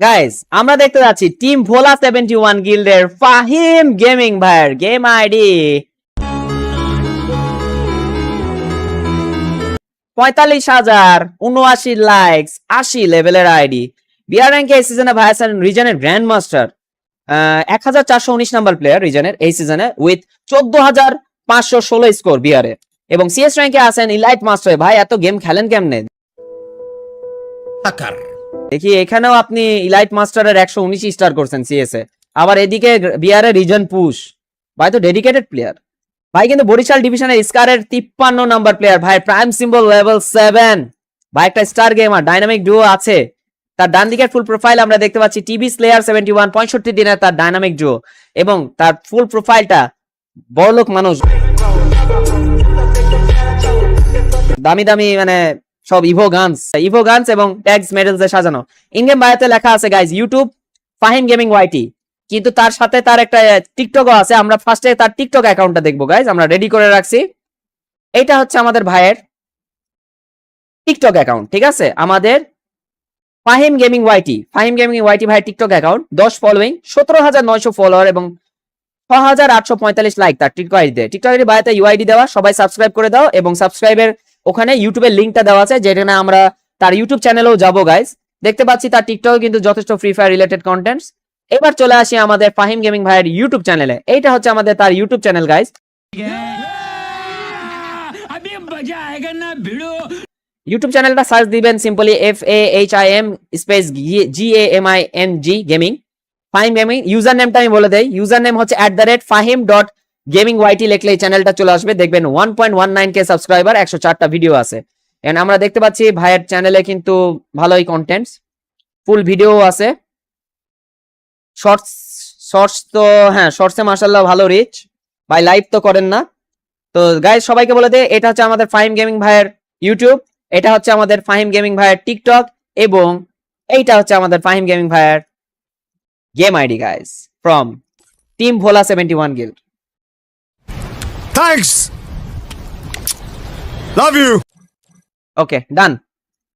Guys আমরা দেখতে যাচ্ছি টিম ভোলা 71 গিল্ডের ফাহিম গেমিং ভাইয়ের গেম আইডি 45,079 লাইকস 80 লেভেলের আইডি বিআর র্যাঙ্কে এই সিজনে ভাই আছেন রিজনের গ্র্যান্ড মাস্টার 1419 নাম্বার প্লেয়ার রিজনের এই সিজনে উইথ 14,516 স্কোর বিআরে এবং সিএস র্যাঙ্কে আছেন ইলাইট মাস্টার। ভাই এত গেম খেলেন কেমনে? দেখি এখানেও আপনি ইলাইট মাস্টারের 119 স্টার করছেন সিএস এ, আবার এদিকে বিআরে রিজন পুশ। ভাই তো ডেডিকেটেড প্লেয়ার ভাই, কিন্তু বরিশাল ডিভিশনের স্কারের 53 নাম্বার প্লেয়ার ভাই, প্রাইম সিম্বল লেভেল 7 ভাই, একটা স্টার গেমার ডাইনামিক ডুও আছে। তার ডান দিকের ফুল প্রোফাইল আমরা দেখতে পাচ্ছি টিভি স্লেয়ার 71 65 দিনের তার ডাইনামিক ডুও এবং তার ফুল প্রোফাইলটা বড়লোক মানুষ, দামি দামি মানে সব ইভো গানস এবং ট্যাগস মেডেলস এ সাজানো। ইনগেম বায়োতে লেখা আছে guys YouTube Fahim gaming YT, কিন্তু তার সাথে তার একটা টিকটকও আছে। আমরা ফার্স্টে তার টিকটক অ্যাকাউন্টটা দেখবো গাইজ, আমরা রেডি করে রাখছি। এইটা হচ্ছে আমাদের ভাইয়ের টিকটক অ্যাকাউন্ট, ঠিক আছে? আমাদের ফাহিম গেমিং ওয়াইটি ভাইয়ের টিকটক অ্যাকাউন্ট, 10 ফলোইং, 17,900 ফলোয়ার এবং 6,845 লাইক তার টিকটক আইডিতে। টিকটক আইডি বায়োতে ইউআইডি দেওয়া, সবাই সাবস্ক্রাইব করে দাও এবং সাবস্ক্রাইবের ওখানে ইউটিউবের লিঙ্কটা দেওয়া আছে, যেখানে আমরা তার ইউটিউব চ্যানেলেও যাবো গাইজ। দেখতে পাচ্ছি তার টিকটকে কিন্তু যথেষ্ট ফ্রি ফায়ার রিলেটেড কন্টেন্টস। এবার চলে আসি আমাদের ফাহিম গেমিং ভাইয়ের ইউটিউব চ্যানেলে। এইটা হচ্ছে আমাদের তার ইউটিউব চ্যানেল গাইজ। ইউটিউব চ্যানেলটা সার্চ দিবেন simply FAHIM space GAMING gaming, Fahim gaming. User নেমটা আমি বলে দেই, ইউজার নেম হচ্ছে @fahim.gamingYT লিখলে এই চ্যানেলটা চলে আসবে। দেখবেন 1.19K সাবস্ক্রাইবার, 104টা ভিডিও আছে। এন্ড আমরা দেখতে পাচ্ছি ভাইয়ের চ্যানেলে কিন্তু ভালোই কন্টেন্টস, ফুল ভিডিও আছে। শর্টস তো হ্যাঁ, শর্টসে মাশাআল্লাহ ভালো রিচ ভাই, লাইভ তো করেন না। তো গাইজ সবাইকে বলে দে, এটা হচ্ছে আমাদের ফাহিম গেমিং ভাইয়ের ইউটিউব, এটা হচ্ছে আমাদের ফাহিম গেমিং ভাইয়ের টিকটক এবং এইটা হচ্ছে আমাদের ফাহিম গেমিং ভাইয়ের game ID guys from team Bhola 71 guild. Thanks. Love you. Okay done.